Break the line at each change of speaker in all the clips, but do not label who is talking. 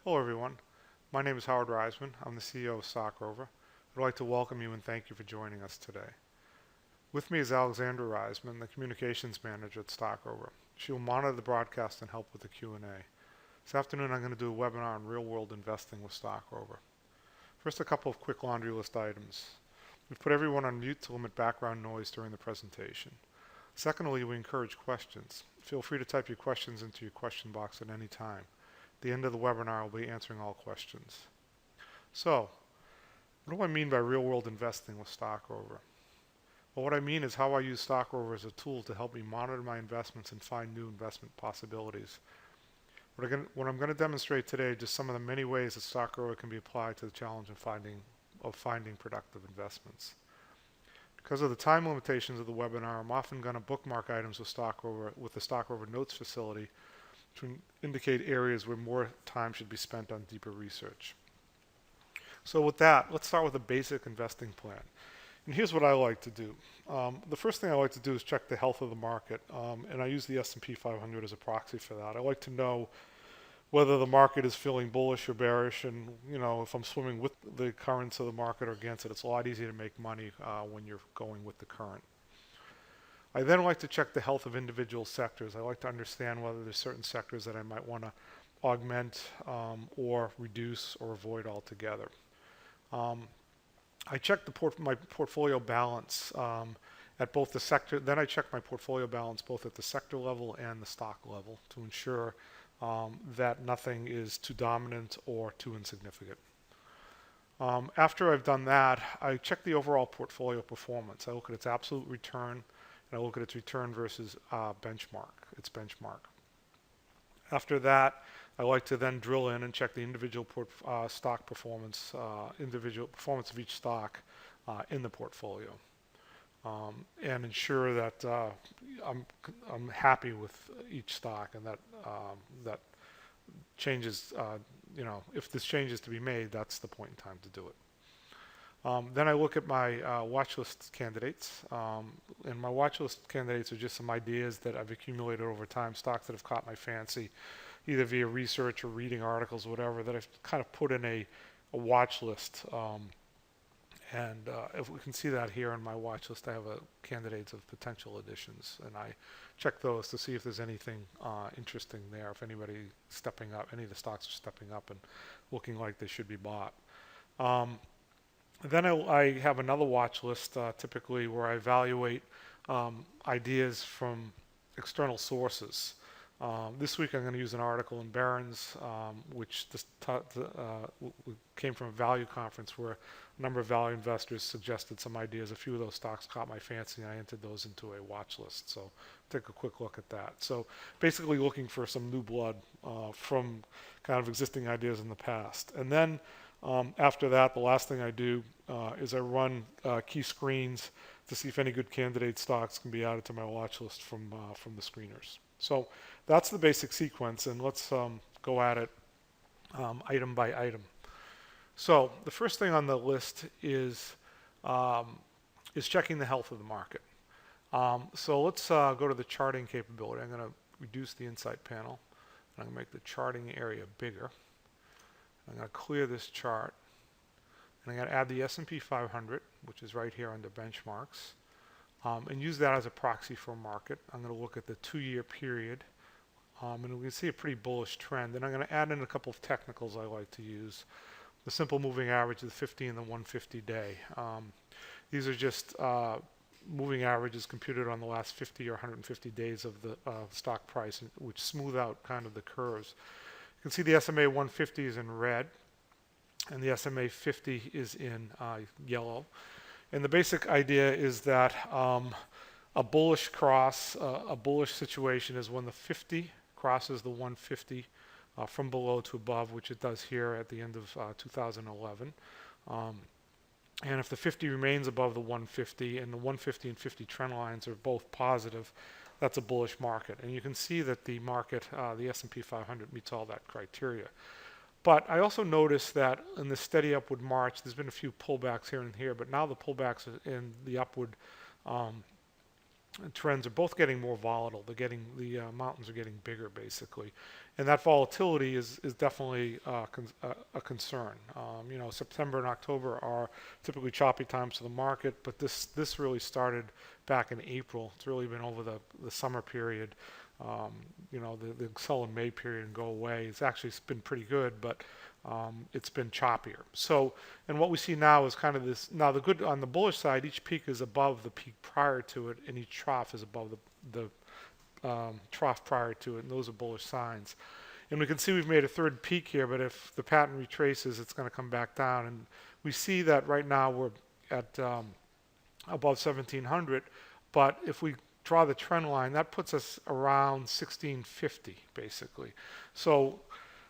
Hello everyone, my name is Howard Reisman. I'm the CEO of Stock Rover. I'd like to welcome you and thank you for joining us today. With me is Alexandra Reisman, the Communications Manager at Stock Rover. She will monitor the broadcast and help with the Q&A. This afternoon I'm going to do a webinar on real-world investing with Stock Rover. First, a couple of quick laundry list items. We've put everyone on mute to limit background noise during the presentation. Secondly, we encourage questions. Feel free to type your questions into your question box at any time. At the end of the webinar, I'll be answering all questions. So, what do I mean by real-world investing with Stock Rover? Well, what I mean is how I use Stock Rover as a tool to help me monitor my investments and find new investment possibilities. What I'm going to demonstrate today are just some of the many ways that Stock Rover can be applied to the challenge of finding productive investments. Because of the time limitations of the webinar, I'm often going to bookmark items with the Stock Rover Notes facility to indicate areas where more time should be spent on deeper research. So with that, let's start with a basic investing plan. And here's what I like to do. The first thing I like to do is check the health of the market, and I use the S&P 500 as a proxy for that. I like to know whether the market is feeling bullish or bearish, and if I'm swimming with the currents of the market or against it, it's a lot easier to make money when you're going with the current. I then like to check the health of individual sectors. I like to understand whether there's certain sectors that I might want to augment or reduce or avoid altogether. I check my portfolio balance at both the sector. Then I check my portfolio balance both at the sector level and the stock level to ensure that nothing is too dominant or too insignificant. After I've done that, I check the overall portfolio performance. I look at its absolute return, and I look at its return versus its benchmark. After that, I like to then drill in and check the individual stock performance, individual performance of each stock in the portfolio, and ensure that I'm happy with each stock, and that changes. If this change is to be made, that's the point in time to do it. Then I look at my watch list candidates, and my watch list candidates are just some ideas that I've accumulated over time, stocks that have caught my fancy, either via research or reading articles or whatever, that I've kind of put in a watch list. If we can see that here in my watch list, I have candidates of potential additions, and I check those to see if there's anything interesting there, if any of the stocks are stepping up and looking like they should be bought. Then I have another watch list, typically where I evaluate ideas from external sources. This week I'm going to use an article in Barron's, which came from a value conference where a number of value investors suggested some ideas. A few of those stocks caught my fancy, and I entered those into a watch list. So take a quick look at that. So basically looking for some new blood from kind of existing ideas in the past. And then after that, the last thing I do is I run key screens to see if any good candidate stocks can be added to my watch list from the screeners. So that's the basic sequence, and let's go at it item by item. So the first thing on the list is checking the health of the market. So let's go to the charting capability. I'm going to reduce the insight panel, and I'm going to make the charting area bigger. I'm going to clear this chart, and I'm going to add the S&P 500, which is right here under benchmarks, and use that as a proxy for a market. I'm going to look at the 2-year period, and we can see a pretty bullish trend. And I'm going to add in a couple of technicals I like to use. The simple moving average of the 50 and the 150 day. These are just moving averages computed on the last 50 or 150 days of the stock price, which smooth out kind of the curves. You can see the SMA 150 is in red, and the SMA 50 is in yellow. And the basic idea is that a bullish situation is when the 50 crosses the 150 from below to above, which it does here at the end of 2011. And if the 50 remains above the 150, and the 150 and 50 trend lines are both positive, that's a bullish market. And you can see that the market, the S&P 500, meets all that criteria. But I also noticed that in the steady upward march, there's been a few pullbacks here and here, but now the pullbacks in the upward trends are both getting more volatile. The mountains are getting bigger, basically, and that volatility is definitely a concern. September and October are typically choppy times for the market, but this really started back in April. It's really been over the summer period. The sell in May period and go away. It's actually been pretty good, but it's been choppier. So, and what we see now is kind of this. Now, the good on the bullish side, each peak is above the peak prior to it, and each trough is above the trough prior to it, and those are bullish signs. And we can see we've made a third peak here, but if the pattern retraces, it's going to come back down. And we see that right now we're at above 1700, but if we draw the trend line, that puts us around 1650, basically. So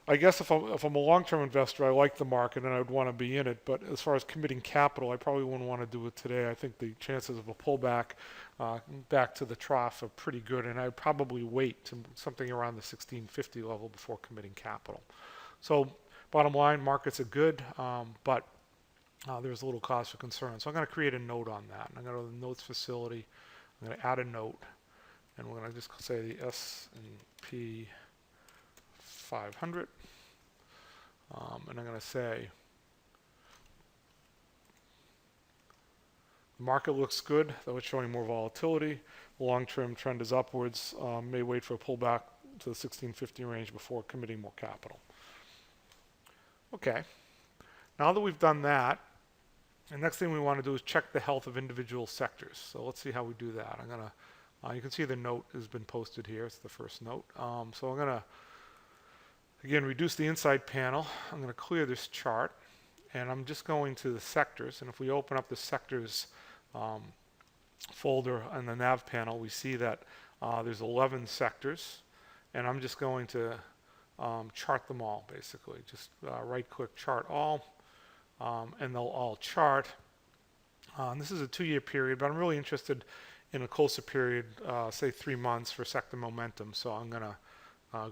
I guess if I'm a long-term investor, I like the market and I would want to be in it. But as far as committing capital, I probably wouldn't want to do it today. I think the chances of a pullback back to the trough are pretty good, and I'd probably wait to something around the 1650 level before committing capital. So bottom line, markets are good, but there's a little cause for concern. So I'm going to create a note on that. I'm going to go to the notes facility. I'm going to add a note, and we're going to just say the S&P 500, and I'm going to say the market looks good, though it's showing more volatility. The long-term trend is upwards. May wait for a pullback to the 1650 range before committing more capital. Okay, now that we've done that, the next thing we want to do is check the health of individual sectors. So let's see how we do that. I'm going to, you can see the note has been posted here. It's the first note. So I'm going to, again, reduce the inside panel. I'm going to clear this chart, and I'm just going to the sectors. And if we open up the sectors folder on the nav panel, we see that there's 11 sectors, and I'm just going to chart them all, basically. Just right-click Chart All. And they'll all chart. This is a 2-year period, but I'm really interested in a closer period, say 3 months for sector momentum. So I'm going to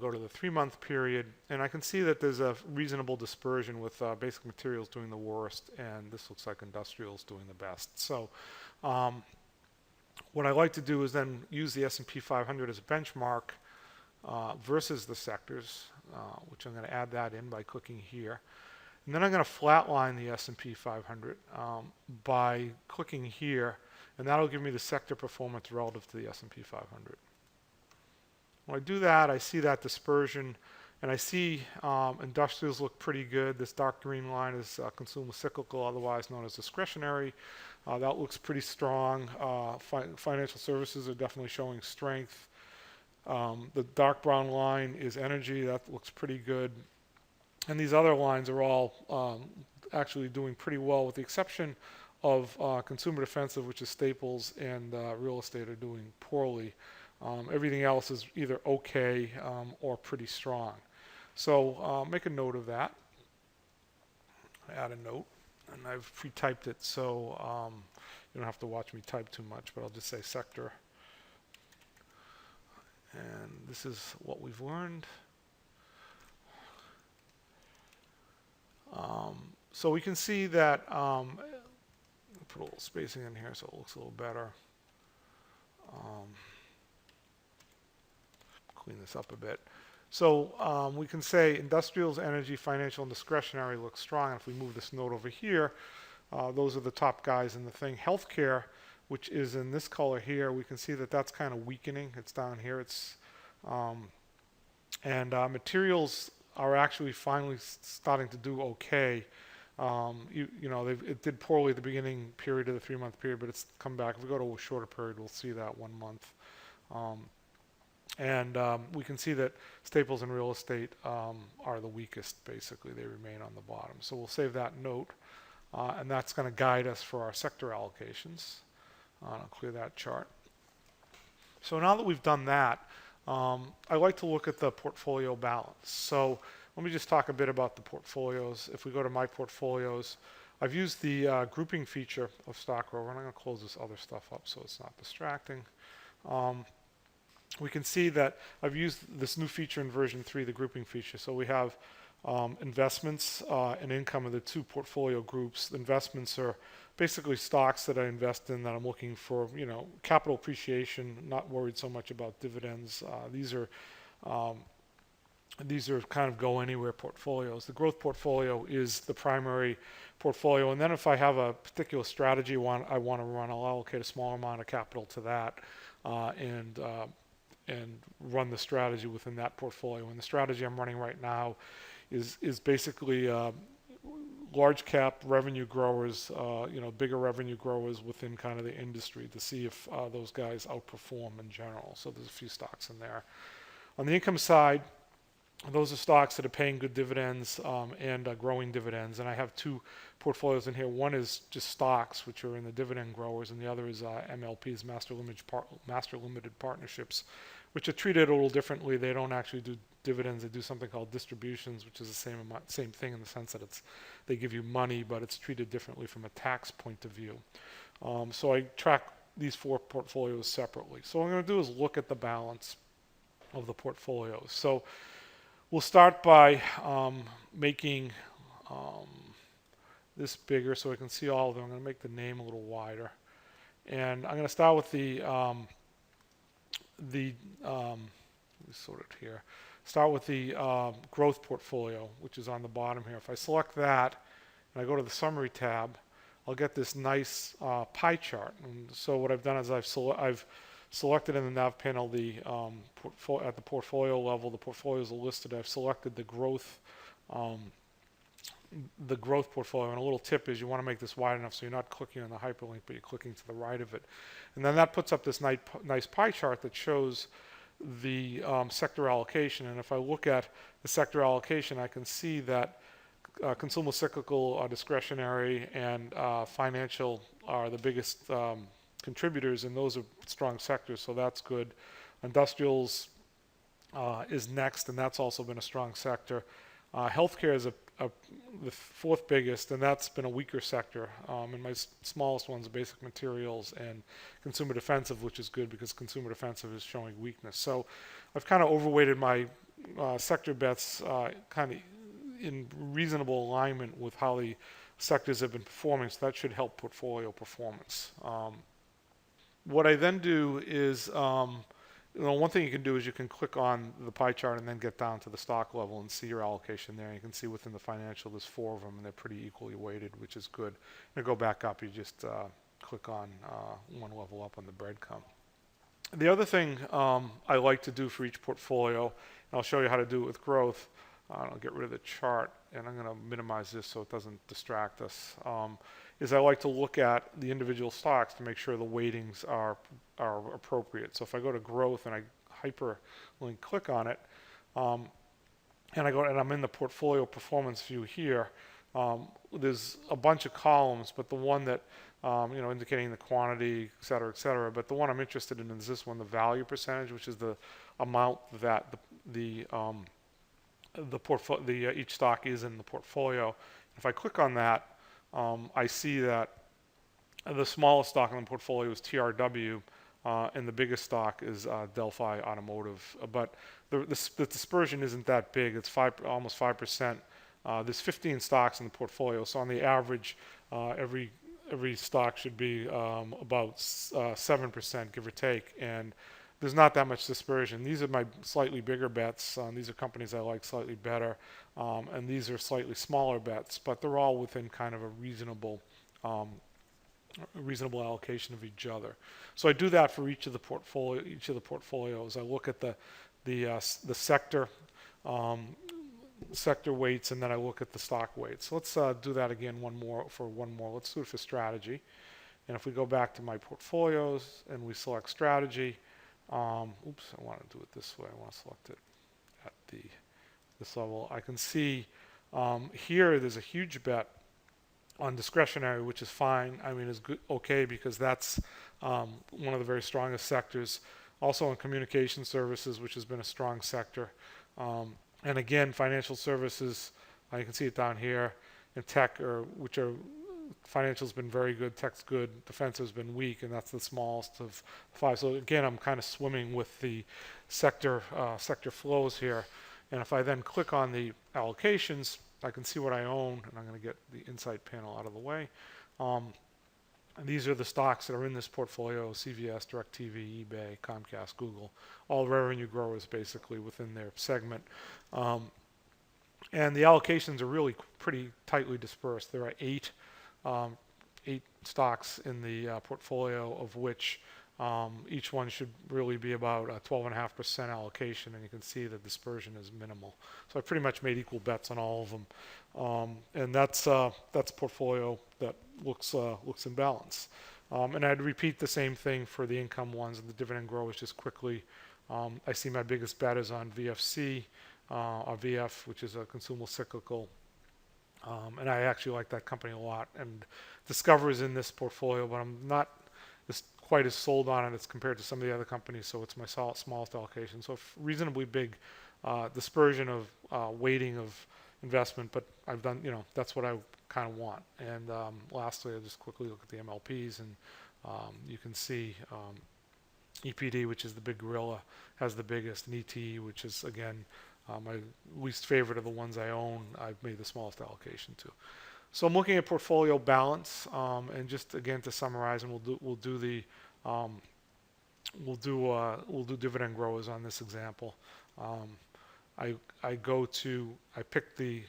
go to the 3-month period, and I can see that there's a reasonable dispersion with basic materials doing the worst, and this looks like industrials doing the best. So what I like to do is then use the S&P 500 as a benchmark versus the sectors, which I'm going to add that in by clicking here. And then I'm going to flatline the S&P 500 by clicking here, and that'll give me the sector performance relative to the S&P 500. When I do that, I see that dispersion, and I see industrials look pretty good. This dark green line is consumer cyclical, otherwise known as discretionary. That looks pretty strong. Financial services are definitely showing strength. The dark brown line is energy. That looks pretty good. And these other lines are all actually doing pretty well, with the exception of consumer defensive, which is staples, and real estate are doing poorly. Everything else is either okay or pretty strong. So make a note of that. Add a note, and I've pre-typed it, so you don't have to watch me type too much, but I'll just say sector. And this is what we've learned. So we can see that, put a little spacing in here so it looks a little better. Clean this up a bit. So we can say industrials, energy, financial, and discretionary look strong. If we move this node over here, those are the top guys in the thing. Healthcare, which is in this color here, we can see that that's kind of weakening. It's down here. It's materials are actually finally starting to do okay. It did poorly at the beginning period of the 3-month period, but it's come back. If we go to a shorter period, we'll see that 1 month. We can see that staples and real estate are the weakest, basically. They remain on the bottom. So we'll save that note, and that's going to guide us for our sector allocations. I'll clear that chart. So now that we've done that, I like to look at the portfolio balance. So let me just talk a bit about the portfolios. If we go to my portfolios, I've used the grouping feature of Stock Rover, and I'm going to close this other stuff up so it's not distracting. We can see that I've used this new feature in version 3, the grouping feature. So we have Investments and income are the two portfolio groups. Investments are basically stocks that I invest in that I'm looking for, capital appreciation, not worried so much about dividends. Um, these are kind of go anywhere portfolios. The growth portfolio is the primary portfolio, and then if I have a particular strategy I want to run, I'll allocate a small amount of capital to that and run the strategy within that portfolio. And the strategy I'm running right now is basically large cap revenue growers, bigger revenue growers within kind of the industry to see if those guys outperform in general. So there's a few stocks in there. On the income side, those are stocks that are paying good dividends and growing dividends. And I have two portfolios in here. One is just stocks, which are in the dividend growers, and the other is MLPs, Master Limited Partnerships, which are treated a little differently. They don't actually do dividends. They do something called distributions, which is the same thing in the sense that they give you money, but it's treated differently from a tax point of view. So I track these four portfolios separately. So what I'm going to do is look at the balance of the portfolios. So we'll start by making this bigger so I can see all of them. I'm going to make the name a little wider. And I'm going to start with let me sort it here. Start with the growth portfolio, which is on the bottom here. If I select that and I go to the summary tab, I'll get this nice pie chart. And so what I've done is I've selected in the nav panel at the portfolio level. The portfolios are listed. I've selected the growth portfolio. And a little tip is you want to make this wide enough so you're not clicking on the hyperlink, but you're clicking to the right of it. And then that puts up this nice pie chart that shows the sector allocation. And if I look at the sector allocation, I can see that consumer cyclical, discretionary, and financial are the biggest contributors, and those are strong sectors, so that's good. Industrials is next, and that's also been a strong sector. Healthcare is the fourth biggest, and that's been a weaker sector. And my smallest ones are basic materials and consumer defensive, which is good because consumer defensive is showing weakness. So I've kind of overweighted my sector bets kind of in reasonable alignment with how the sectors have been performing, so that should help portfolio performance. What I then do is, one thing you can do is you can click on the pie chart and then get down to the stock level and see your allocation there. You can see within the financial there's four of them and they're pretty equally weighted, which is good. And to go back up, you just click on one level up on the breadcrumb. The other thing I like to do for each portfolio, and I'll show you how to do it with growth. I'll get rid of the chart and I'm going to minimize this so it doesn't distract us. Is I like to look at the individual stocks to make sure the weightings are appropriate. So if I go to growth and I hyperlink click on it, and I'm in the portfolio performance view here, there's a bunch of columns, but the one that indicating the quantity, et cetera, but the one I'm interested in is this one, the value percentage, which is the amount that each stock is in the portfolio. If I click on that, I see that the smallest stock in the portfolio is TRW, and the biggest stock is Delphi Automotive. But the dispersion isn't that big. It's almost 5%. There's 15 stocks in the portfolio, so on the average, every stock should be about 7%, give or take. And there's not that much dispersion. These are my slightly bigger bets. These are companies I like slightly better. And these are slightly smaller bets, but they're all within kind of a reasonable allocation of each other. So I do that for each of the portfolios. I look at the sector weights, and then I look at the stock weights. So let's do that again one more. Let's do it for strategy. And if we go back to my portfolios and we select strategy, I want to do it this way. I want to select it at this level. I can see here there's a huge bet on discretionary, which is fine. I mean, it's good, okay, because that's one of the very strongest sectors. Also in communication services, which has been a strong sector. And again, financial services, you can see it down here, and tech, financial's been very good, tech's good, defense has been weak, and that's the smallest of five. So again, I'm kind of swimming with the sector flows here. And if I then click on the allocations, I can see what I own, and I'm going to get the Insight panel out of the way. And these are the stocks that are in this portfolio: CVS, DirecTV, eBay, Comcast, Google, all revenue growers basically within their segment. And the allocations are really pretty tightly dispersed. There are eight stocks in the portfolio, of which each one should really be about a 12.5% allocation, and you can see the dispersion is minimal. So I pretty much made equal bets on all of them, and that's a portfolio that looks in balance. And I'd repeat the same thing for the income ones and the dividend growers just quickly. I see my biggest bet is on VFC, or VF, which is a consumable cyclical. And I actually like that company a lot. And Discover is in this portfolio, but I'm not quite as sold on it as compared to some of the other companies, so it's my smallest allocation. So reasonably big dispersion of weighting of investment, but I've done, that's what I kind of want. And lastly, I'll just quickly look at the MLPs, and you can see EPD, which is the big gorilla, has the biggest, and ETE, which is, again, my least favorite of the ones I own, I've made the smallest allocation to. So I'm looking at portfolio balance, and just again to summarize, and we'll do dividend growers on this example. I pick the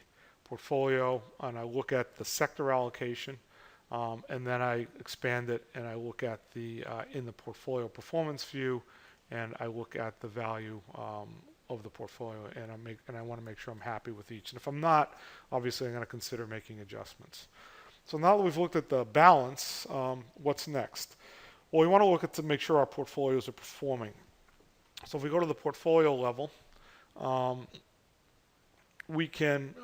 portfolio and I look at the sector allocation, and then I expand it and I look at the in the portfolio performance view, and I look at the value of the portfolio, and I want to make sure I'm happy with each. And if I'm not, obviously I'm going to consider making adjustments. So now that we've looked at the balance, what's next? Well, we want to look at to make sure our portfolios are performing. So if we go to the portfolio level, we can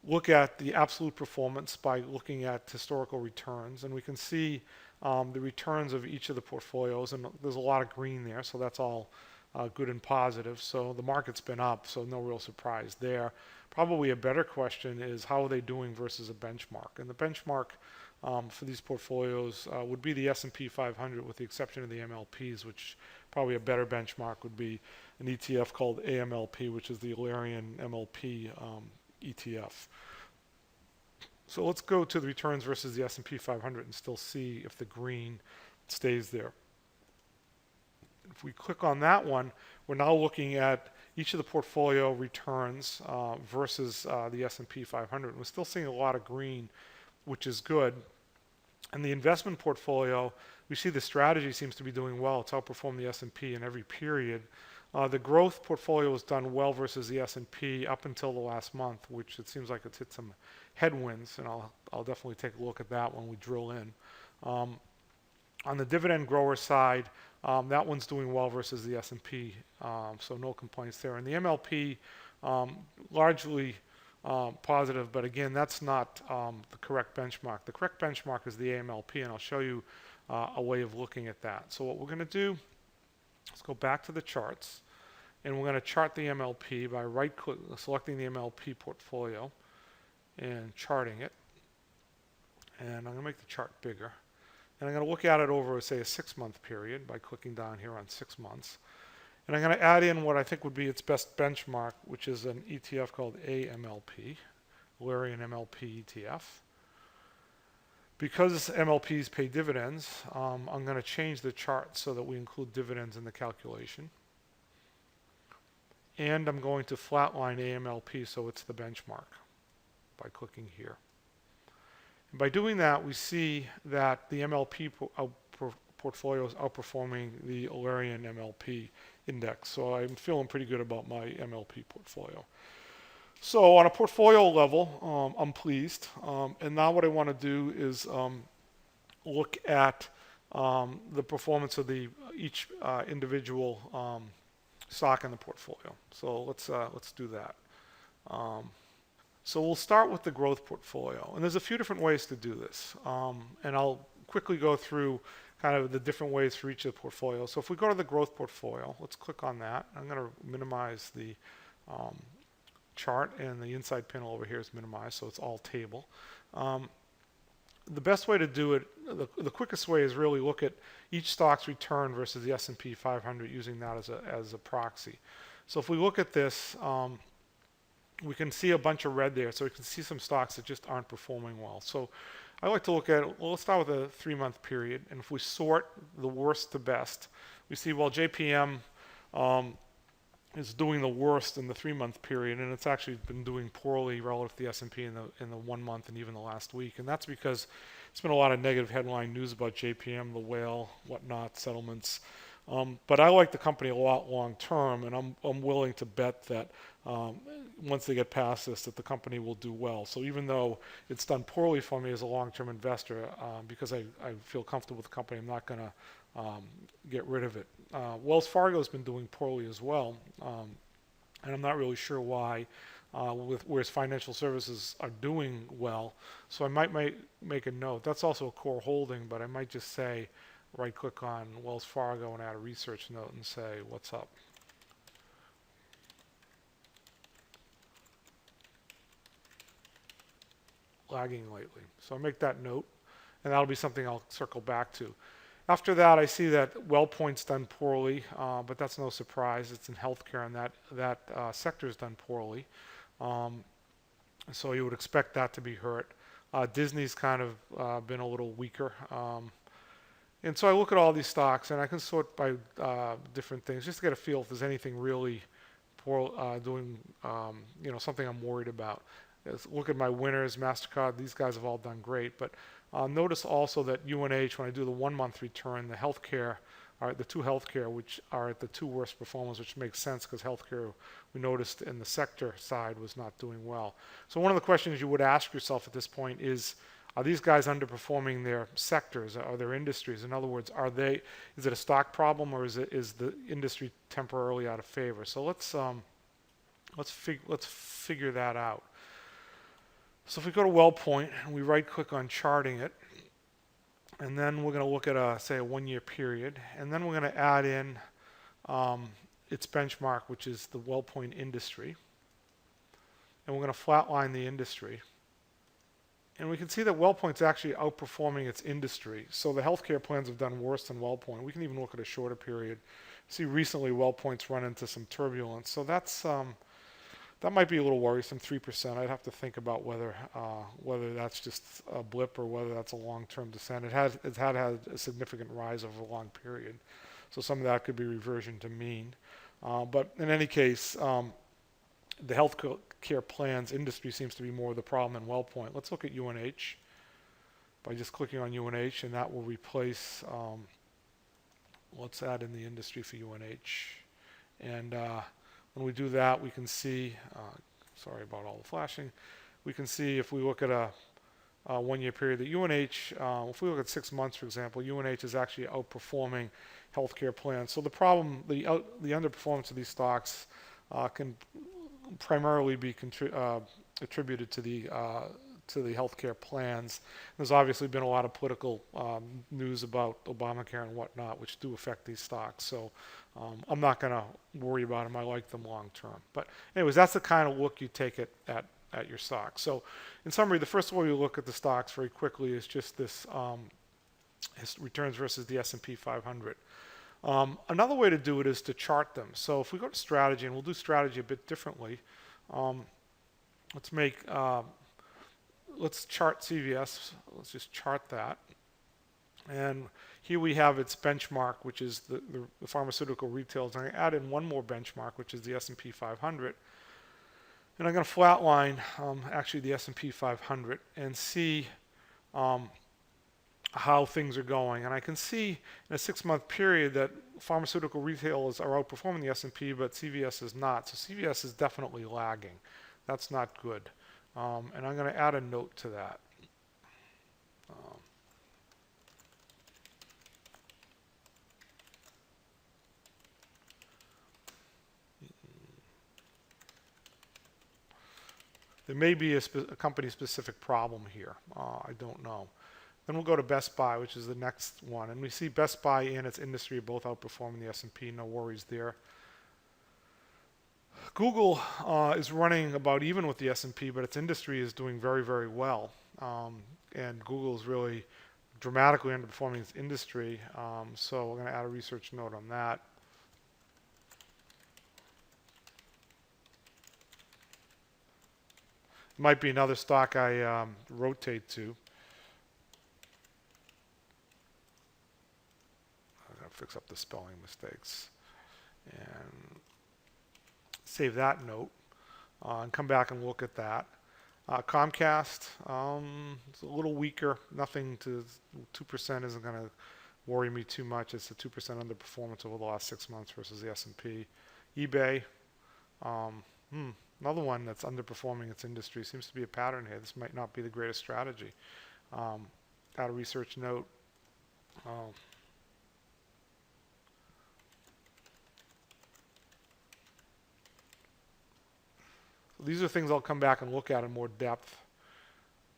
look at the absolute performance by looking at historical returns, and we can see the returns of each of the portfolios, and there's a lot of green there, so that's all good and positive. So the market's been up, so no real surprise there. Probably a better question is how are they doing versus a benchmark? And the benchmark for these portfolios would be the S&P 500, with the exception of the MLPs, which probably a better benchmark would be an ETF called AMLP, which is the Alerian MLP ETF. So let's go to the returns versus the S&P 500 and still see if the green stays there. If we click on that one, we're now looking at each of the portfolio returns versus the S&P 500. We're still seeing a lot of green, which is good. And the investment portfolio, we see the strategy seems to be doing well. It's outperformed the S&P in every period. The growth portfolio has done well versus the S&P up until the last month, which it seems like it's hit some headwinds, and I'll definitely take a look at that when we drill in. On the dividend grower side, that one's doing well versus the S&P, so no complaints there. And the MLP, largely positive, but again, that's not the correct benchmark. The correct benchmark is the AMLP, and I'll show you a way of looking at that. So what we're going to do, let's go back to the charts, and we're going to chart the MLP by selecting the MLP portfolio and charting it. And I'm going to make the chart bigger. And I'm going to look at it over, say, a 6-month period by clicking down here on 6 months. And I'm going to add in what I think would be its best benchmark, which is an ETF called AMLP, Alerian MLP ETF. Because MLPs pay dividends, I'm going to change the chart so that we include dividends in the calculation. And I'm going to flatline AMLP so it's the benchmark by clicking here. And by doing that, we see that the MLP portfolio is outperforming the Alerian MLP index. So I'm feeling pretty good about my MLP portfolio. So on a portfolio level, I'm pleased. And now what I want to do is look at the performance of each individual stock in the portfolio. So let's do that. So we'll start with the growth portfolio. And there's a few different ways to do this. And I'll quickly go through kind of the different ways for each of the portfolios. So if we go to the growth portfolio, let's click on that. I'm going to minimize the chart, and the inside panel over here is minimized, so it's all table. The best way to do it, the quickest way is really look at each stock's return versus the S&P 500 using that as a proxy. So if we look at this, we can see a bunch of red there. So we can see some stocks that just aren't performing well. So I like to look at, well, let's start with a 3-month period. And if we sort the worst to best, we see, well, JPM is doing the worst in the 3-month period, and it's actually been doing poorly relative to the S&P in the 1 month and even the last week. And that's because it's been a lot of negative headline news about JPM, the whale, whatnot, settlements. But I like the company a lot long term, and I'm willing to bet that once they get past this, that the company will do well. So even though it's done poorly for me as a long-term investor, because I feel comfortable with the company, I'm not going to get rid of it. Wells Fargo has been doing poorly as well, and I'm not really sure why, whereas financial services are doing well. So I might make a note. That's also a core holding, but I might just say, right-click on Wells Fargo and add a research note and say, what's up? Lagging lately. So I make that note, and that'll be something I'll circle back to. After that, I see that WellPoint's done poorly, but that's no surprise. It's in healthcare, and that sector's done poorly. So you would expect that to be hurt. Disney's kind of been a little weaker. And so I look at all these stocks, and I can sort by different things just to get a feel if there's anything really poor, doing, something I'm worried about. Look at my winners, MasterCard. These guys have all done great. But notice also that UNH, when I do the 1-month return, the healthcare, the two healthcare, which are at the two worst performers, which makes sense because healthcare, we noticed in the sector side, was not doing well. So one of the questions you would ask yourself at this point is, are these guys underperforming their sectors or their industries? In other words, is it a stock problem, or is the industry temporarily out of favor? So let's figure that out. So if we go to WellPoint and we right-click on charting it, and then we're going to look at say a 1-year period, and then we're going to add in its benchmark, which is the WellPoint industry, and we're going to flatline the industry. And we can see that WellPoint's actually outperforming its industry. So the healthcare plans have done worse than WellPoint. We can even look at a shorter period. See, recently WellPoint's run into some turbulence. So that might be a little worrisome, 3%. I'd have to think about whether that's just a blip or whether that's a long-term descent. It had a significant rise over a long period. So some of that could be reversion to mean. But in any case, the healthcare plans industry seems to be more the problem than WellPoint. Let's look at UNH by just clicking on UNH, and that will replace, let's add in the industry for UNH. And when we do that, we can see, sorry about all the flashing, we can see if we look at a 1-year period that UNH, if we look at 6 months, for example, UNH is actually outperforming healthcare plans. So the problem, the underperformance of these stocks can primarily be attributed to the healthcare plans. There's obviously been a lot of political news about Obamacare and whatnot, which do affect these stocks. So I'm not going to worry about them. I like them long term. But anyways, that's the kind of look you take at your stocks. So in summary, the first way you look at the stocks very quickly is just this returns versus the S&P 500. Another way to do it is to chart them. So if we go to strategy, and we'll do strategy a bit differently, let's chart CVS. Let's just chart that. And here we have its benchmark, which is the pharmaceutical retailers. I'm going to add in one more benchmark, which is the S&P 500. And I'm going to flatline actually the S&P 500 and see how things are going. And I can see in a 6-month period that pharmaceutical retailers are outperforming the S&P, but CVS is not. So CVS is definitely lagging. That's not good. And I'm going to add a note to that. There may be a company-specific problem here. I don't know. Then we'll go to Best Buy, which is the next one. And we see Best Buy and its industry are both outperforming the S&P. No worries there. Google is running about even with the S&P, but its industry is doing very, very well. And Google is really dramatically underperforming its industry. So we're going to add a research note on that. Might be another stock I rotate to. I'm going to fix up the spelling mistakes and save that note and come back and look at that. Comcast, it's a little weaker. Nothing to 2% isn't going to worry me too much. It's a 2% underperformance over the last 6 months versus the S&P. eBay, another one that's underperforming its industry. Seems to be a pattern here. This might not be the greatest strategy. Add a research note. So these are things I'll come back and look at in more depth.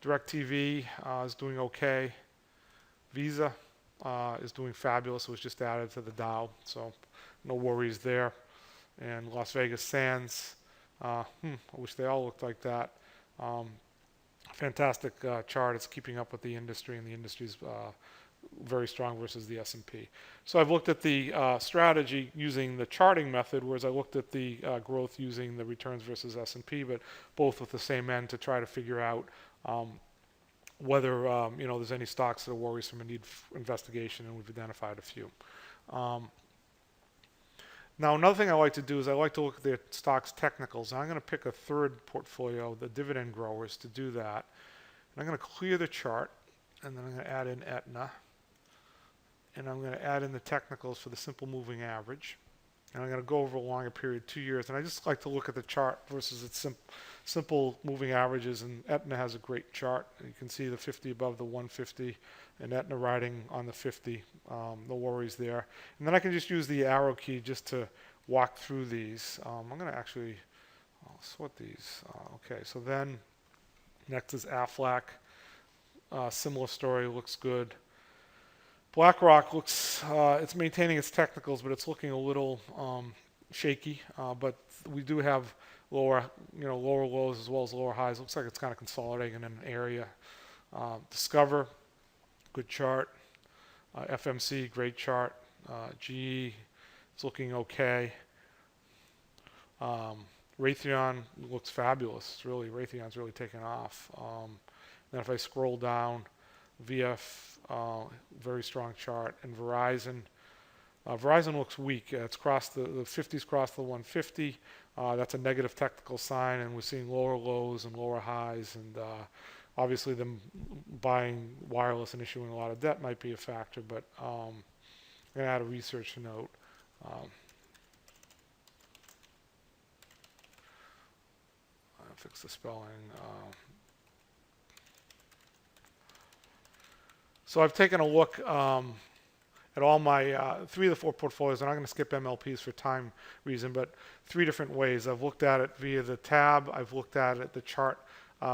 DirecTV is doing okay. Visa is doing fabulous. It was just added to the Dow, so no worries there. And Las Vegas Sands, I wish they all looked like that. Fantastic chart. It's keeping up with the industry, and the industry's very strong versus the S&P. So I've looked at the strategy using the charting method, whereas I looked at the growth using the returns versus S&P, but both with the same end to try to figure out whether there's any stocks that are worrisome and need investigation, and we've identified a few. Now, another thing I like to do is I like to look at the stock's technicals. And I'm going to pick a third portfolio, the dividend growers, to do that. And I'm going to clear the chart, and then I'm going to add in Aetna. And I'm going to add in the technicals for the simple moving average. And I'm going to go over a longer period, 2 years. And I just like to look at the chart versus its simple moving averages. And Aetna has a great chart. You can see the 50 above the 150, and Aetna riding on the 50. No worries there. And then I can just use the arrow key just to walk through these. I'm going to actually sort these. Okay, so then next is Aflac. Similar story, looks good. BlackRock looks, it's maintaining its technicals, but it's looking a little shaky. But we do have lower lows as well as lower highs. Looks like it's kind of consolidating in an area. Discover, good chart. FMC, great chart. GE is looking okay. Raytheon looks fabulous. Raytheon's really taken off. Then if I scroll down, VF, very strong chart, and Verizon. Verizon looks weak. It's crossed the 50's crossed the 150. That's a negative technical sign, and we're seeing lower lows and lower highs, and obviously them buying wireless and issuing a lot of debt might be a factor, but I'm going to add a research note. I'll fix the spelling. So I've taken a look at all my 3 of the 4 portfolios. I'm not going to skip MLPs for time reason, but 3 different ways. I've looked at it via the tab. I've looked at it, the chart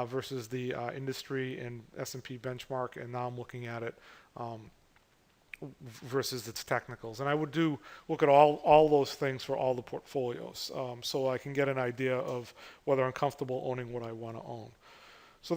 versus the industry and S&P benchmark, and now I'm looking at it versus its technicals. And I would look at all those things for all the portfolios, so I can get an idea of whether I'm comfortable owning what I want to own. So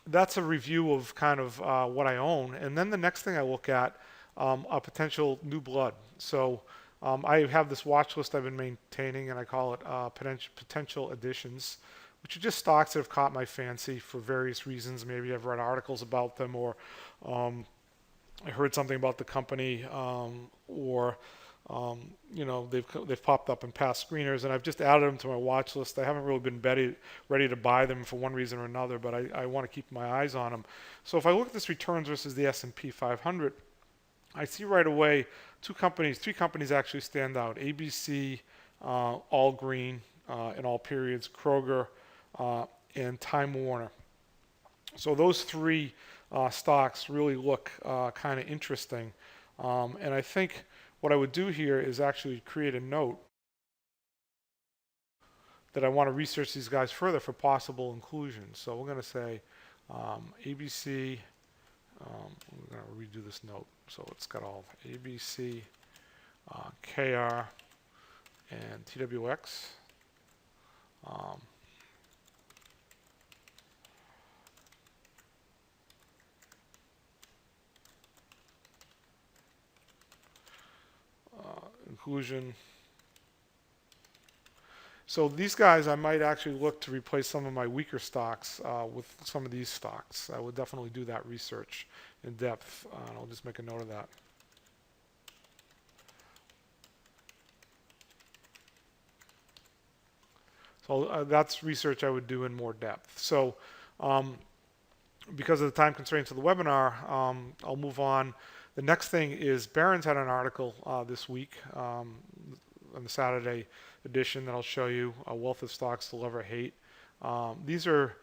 that's a review of kind of what I own. And then the next thing I look at are potential new blood. So I have this watch list I've been maintaining, and I call it potential additions, which are just stocks that have caught my fancy for various reasons. Maybe I've read articles about them, or I heard something about the company, or they've popped up in past screeners, and I've just added them to my watch list. I haven't really been ready to buy them for one reason or another, but I want to keep my eyes on them. So if I look at this returns versus the S&P 500, I see right away 3 companies actually stand out. ABC, all green in all periods, Kroger, and Time Warner. So those 3 stocks really look kind of interesting, and I think what I would do here is actually create a note that I want to research these guys further for possible inclusion. So we're going to say ABC, we're going to redo this note. So it's got all ABC, KR, and TWX. Inclusion. So these guys, I might actually look to replace some of my weaker stocks with some of these stocks. I would definitely do that research in depth, and I'll just make a note of that. So that's research I would do in more depth. So because of the time constraints of the webinar, I'll move on. The next thing is Barron's had an article this week on the Saturday edition that I'll show you, Wealth of Stocks to Love or Hate. These are,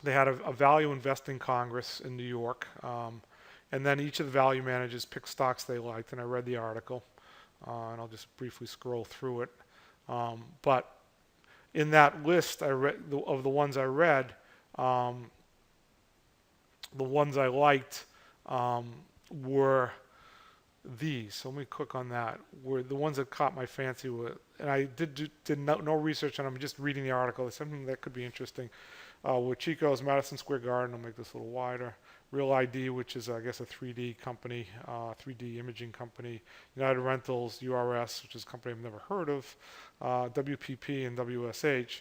they had a value investing congress in New York, and then each of the value managers picked stocks they liked, and I read the article, and I'll just briefly scroll through it. But in that list of the ones I read, the ones I liked were these. So let me click on that. Were the ones that caught my fancy, and I did no research on them, just reading the article. There's something that could be interesting. With Chico's, Madison Square Garden, I'll make this a little wider. Real ID, which is I guess a 3D company, 3D imaging company. United Rentals, URS, which is a company I've never heard of. WPP and WSH.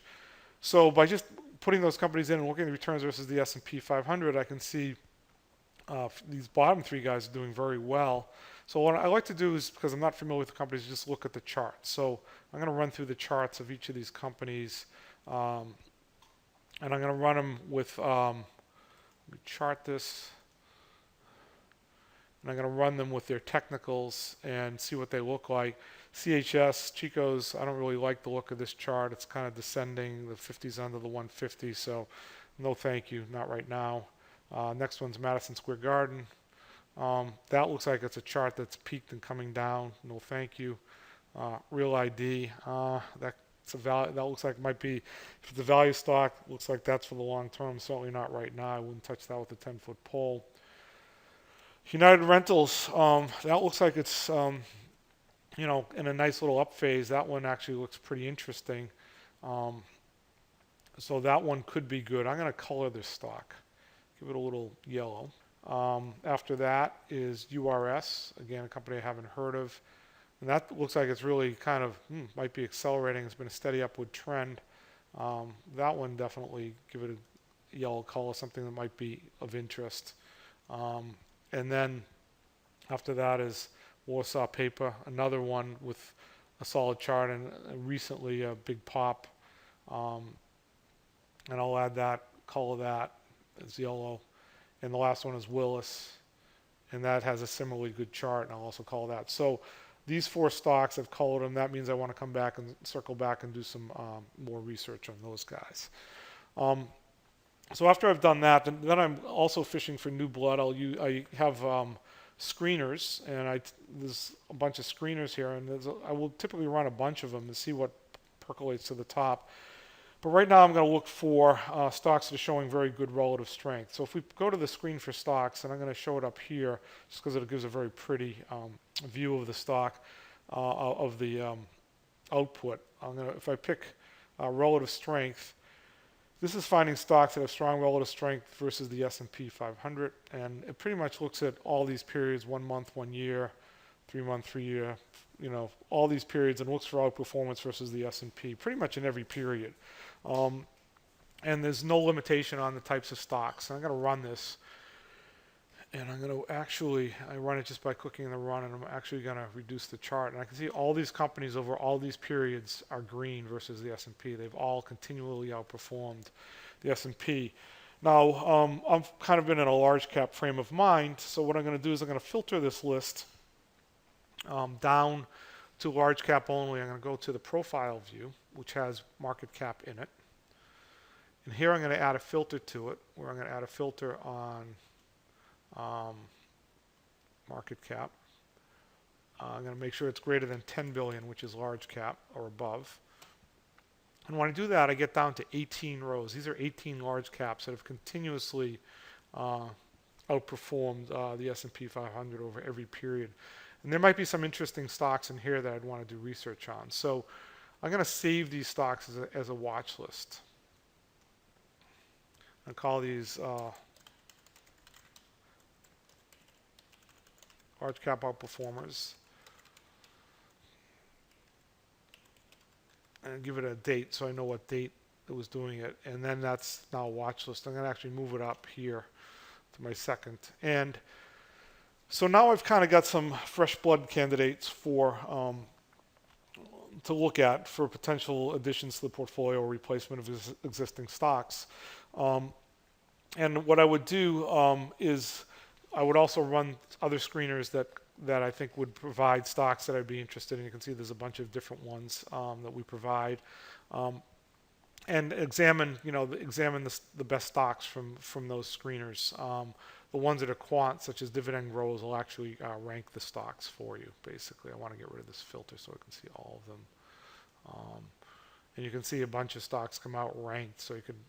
So by just putting those companies in and looking at the returns versus the S&P 500, I can see these bottom three guys are doing very well. So what I like to do is, because I'm not familiar with the companies, just look at the charts. So I'm going to run through the charts of each of these companies, and I'm going to run them with, let me chart this, and I'm going to run them with their technicals and see what they look like. CHS, Chico's, I don't really like the look of this chart. It's kind of descending. The 50's under the 150, so no thank you, not right now. Next one's Madison Square Garden. That looks like it's a chart that's peaked and coming down. No thank you. Real ID. That's a value. That looks like it might be, if it's a value stock, looks like that's for the long term. Certainly not right now. I wouldn't touch that with a 10-foot pole. United Rentals. That looks like it's you know, in a nice little up phase. That one actually looks pretty interesting. So that one could be good. I'm going to color this stock. Give it a little yellow. After that is URS, again, a company I haven't heard of. And that looks like it's really kind of, might be accelerating. It's been a steady upward trend. That one definitely give it a yellow color, something that might be of interest. And then after that is Warsaw Paper, another one with a solid chart and recently a big pop. And I'll add that, color that as yellow. And the last one is Willis, and that has a similarly good chart, and I'll also call that. So these four stocks, I've colored them. That means I want to come back and circle back and do some more research on those guys. So after I've done that, then I'm also fishing for new blood. I have screeners, and there's a bunch of screeners here, and I will typically run a bunch of them to see what percolates to the top. But right now I'm going to look for stocks that are showing very good relative strength. So if we go to the screen for stocks, and I'm going to show it up here just because it gives a very pretty view of the stock, of the output. If I pick relative strength, this is finding stocks that have strong relative strength versus the S&P 500. And it pretty much looks at all these periods, 1 month, 1 year, 3 month, 3 year, you know, all these periods, and looks for outperformance versus the S&P pretty much in every period. And there's no limitation on the types of stocks. So I'm going to run this, and I'm going to actually, I run it just by clicking in the run, and I'm actually going to reduce the chart. And I can see all these companies over all these periods are green versus the S&P. They've all continually outperformed the S&P. Now, I've kind of been in a large cap frame of mind, so what I'm going to do is I'm going to filter this list down to large cap only. I'm going to go to the profile view, which has market cap in it. And here I'm going to add a filter to it, where I'm going to add a filter on market cap. I'm going to make sure it's greater than 10 billion, which is large cap or above. And when I do that, I get down to 18 rows. These are 18 large caps that have continuously outperformed the S&P 500 over every period. And there might be some interesting stocks in here that I'd want to do research on. So I'm going to save these stocks as a watch list. I'll call these large cap outperformers. and give it a date so I know what date it was doing it. And then that's now a watch list. I'm going to actually move it up here to my second. And so now I've kind of got some fresh blood candidates for to look at for potential additions to the portfolio or replacement of existing stocks. And what I would do is I would also run other screeners that I think would provide stocks that I'd be interested in. You can see there's a bunch of different ones that we provide. And examine the best stocks from those screeners. The ones that are quant, such as dividend growers, will actually rank the stocks for you, basically. I want to get rid of this filter so I can see all of them. And you can see a bunch of stocks come out ranked, so you could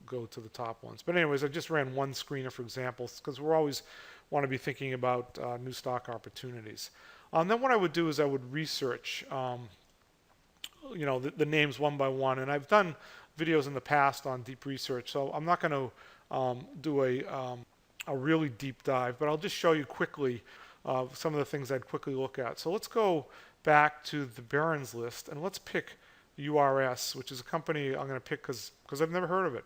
go to the top ones. But anyways, I just ran one screener for examples, because we're always want to be thinking about new stock opportunities. Then what I would do is I would research the names one by one. And I've done videos in the past on deep research, so I'm not going to do a really deep dive, but I'll just show you quickly some of the things I'd quickly look at. So let's go back to the Barron's list, and let's pick URS, which is a company I'm going to pick because I've never heard of it.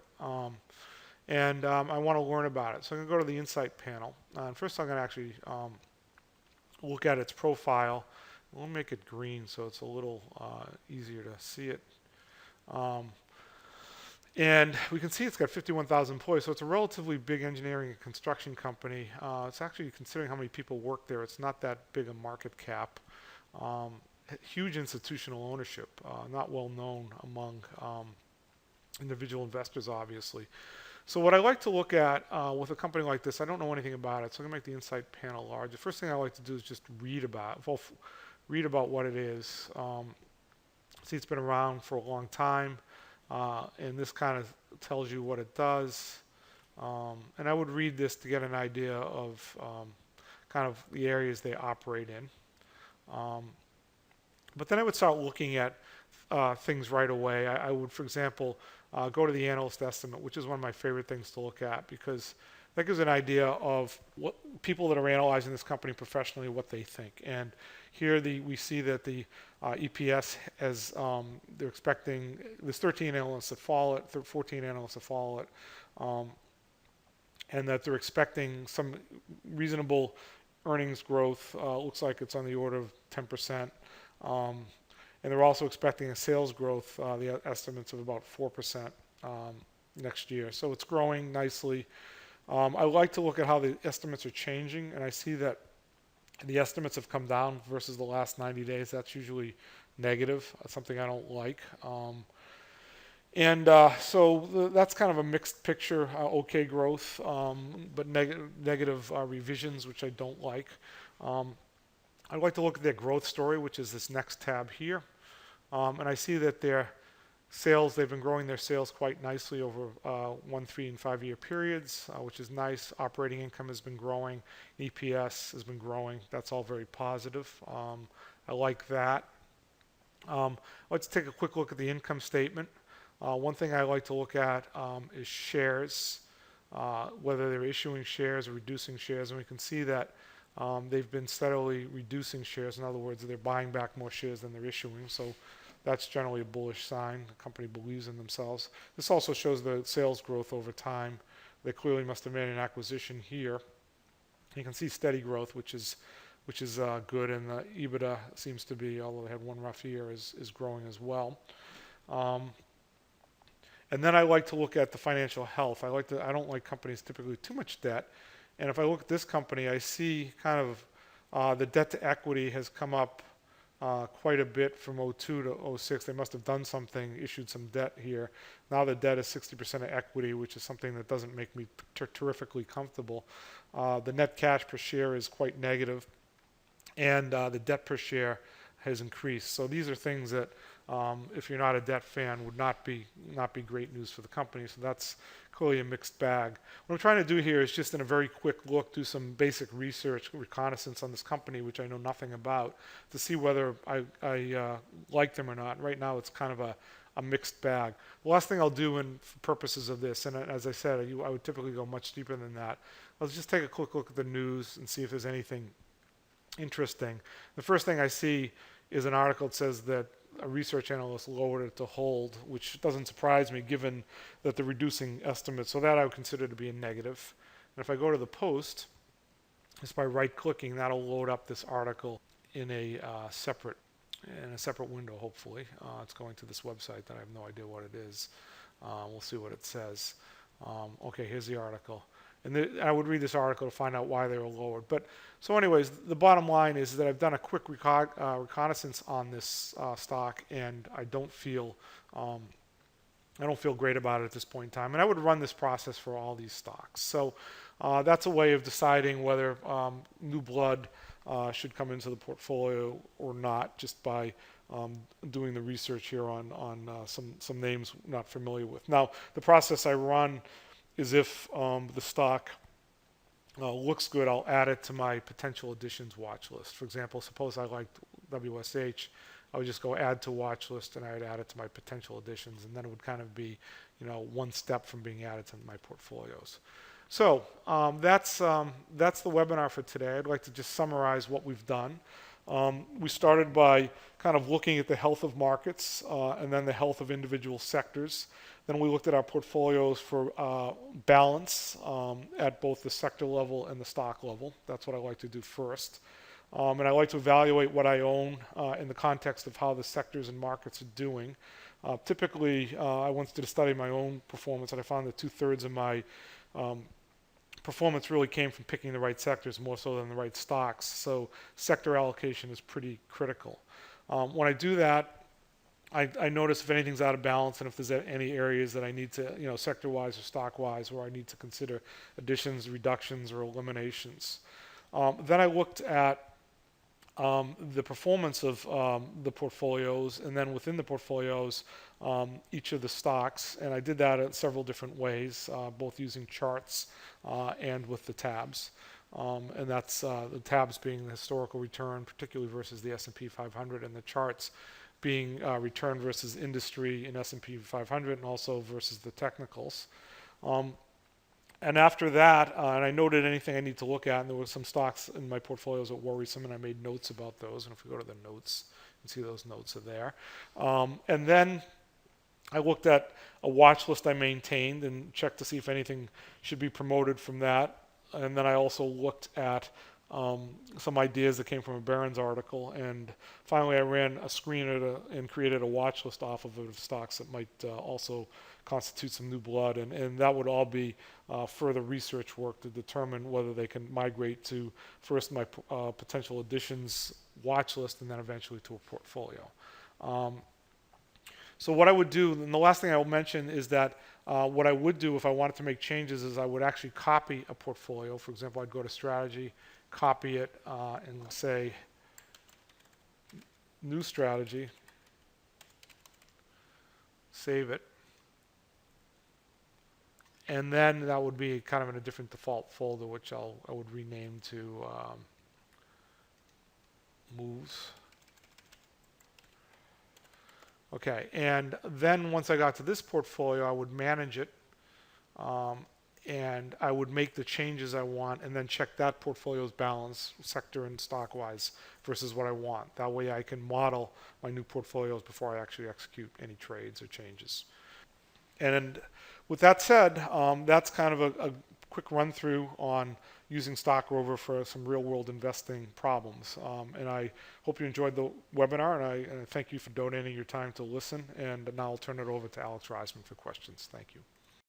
And I want to learn about it. So I'm going to go to the Insight panel. And first I'm going to actually look at its profile. We'll make it green so it's a little easier to see it. And we can see it's got 51,000 employees, so it's a relatively big engineering and construction company. It's actually, considering how many people work there, it's not that big a market cap. Huge institutional ownership, not well known among individual investors, obviously. So what I like to look at with a company like this, I don't know anything about it, so I'm going to make the Insight panel large. The first thing I like to do is just read about what it is. See, it's been around for a long time. And this kind of tells you what it does. And I would read this to get an idea of kind of the areas they operate in. But then I would start looking at things right away. I would, for example, go to the Analyst Estimate, which is one of my favorite things to look at, because that gives an idea of what people that are analyzing this company professionally, what they think. And here we see that the EPS has, they're expecting, there's 13 analysts that follow it, 14 analysts that follow it, and that they're expecting some reasonable earnings growth. Looks like it's on the order of 10%. And they're also expecting a sales growth, the estimates of about 4% next year. So it's growing nicely. I like to look at how the estimates are changing, and I see that the estimates have come down versus the last 90 days. That's usually negative. That's something I don't like. So that's kind of a mixed picture. Okay growth, but negative revisions, which I don't like. I'd like to look at their growth story, which is this next tab here. And I see that their sales, they've been growing their sales quite nicely over 1, 3, and 5 year periods, which is nice. Operating income has been growing. EPS has been growing. That's all very positive. I like that. Let's take a quick look at the income statement. One thing I like to look at is shares, whether they're issuing shares or reducing shares. And we can see that they've been steadily reducing shares. In other words, they're buying back more shares than they're issuing. So that's generally a bullish sign. The company believes in themselves. This also shows the sales growth over time. They clearly must have made an acquisition here. You can see steady growth, which is good, and the EBITDA seems to be, although they had one rough year, is growing as well. And then I like to look at the financial health. I don't like companies typically with too much debt. And if I look at this company, I see kind of the debt to equity has come up quite a bit from 02 to 06. They must have done something, issued some debt here. Now the debt is 60% of equity, which is something that doesn't make me terrifically comfortable. The net cash per share is quite negative, and the debt per share has increased. So these are things that, if you're not a debt fan, would not be great news for the company. So that's clearly a mixed bag. What I'm trying to do here is just in a very quick look, do some basic research, reconnaissance on this company, which I know nothing about, to see whether I like them or not. Right now it's kind of a mixed bag. The last thing I'll do for purposes of this, and as I said, I would typically go much deeper than that. Let's just take a quick look at the news and see if there's anything interesting. The first thing I see is an article that says that a research analyst lowered it to hold, which doesn't surprise me given that they're reducing estimates. So that I would consider to be a negative. And if I go to the post, just by right-clicking, that'll load up this article in a separate window. Hopefully, it's going to this website that I have no idea what it is. We'll see what it says. Okay, here's the article. And I would read this article to find out why they were lowered. But so anyways, the bottom line is that I've done a quick reconnaissance on this stock, and I don't feel great about it at this point in time. And I would run this process for all these stocks. So that's a way of deciding whether new blood should come into the portfolio or not, just by doing the research here on some names I'm not familiar with. Now, the process I run is if the stock looks good, I'll add it to my potential additions watch list. For example, suppose I liked WSH, I would just go add to watch list, and I would add it to my potential additions, and then it would kind of be, one step from being added to my portfolios. So that's the webinar for today. I'd like to just summarize what we've done. We started by kind of looking at the health of markets and then the health of individual sectors. Then we looked at our portfolios for balance at both the sector level and the stock level. That's what I like to do first. And I like to evaluate what I own in the context of how the sectors and markets are doing. Typically, I once did a study of my own performance, and I found that 2/3 of my performance really came from picking the right sectors more so than the right stocks. So sector allocation is pretty critical. When I do that, I notice if anything's out of balance and if there's any areas that I need to, sector-wise or stock-wise, where I need to consider additions, reductions, or eliminations. Then I looked at the performance of the portfolios, and then within the portfolios, each of the stocks, and I did that in several different ways, both using charts and with the tabs. And that's the tabs being the historical return, particularly versus the S&P 500, and the charts being return versus industry in S&P 500 and also versus the technicals. And after that, and I noted anything I need to look at, and there were some stocks in my portfolios that worrisome, and I made notes about those. And if we go to the notes, you can see those notes are there. And then I looked at a watch list I maintained and checked to see if anything should be promoted from that. And then I also looked at some ideas that came from a Barron's article. And finally, I ran a screener and created a watch list off of it of stocks that might also constitute some new blood. And that would all be further research work to determine whether they can migrate to first my potential additions watch list and then eventually to a portfolio. So what I would do, and the last thing I will mention is that what I would do if I wanted to make changes is I would actually copy a portfolio. For example, I'd go to strategy, copy it, and say new strategy, save it, and then that would be kind of in a different default folder, which I would rename to moves. Okay, and then once I got to this portfolio, I would manage it, and I would make the changes I want, and then check that portfolio's balance, sector and stock-wise, versus what I want. That way I can model my new portfolios before I actually execute any trades or changes. And with that said, that's kind of a quick run-through on using Stock Rover for some real-world investing problems. And I hope you enjoyed the webinar, and I thank you for donating your time to listen. And now I'll turn it over to Alex Reisman for questions. Thank you.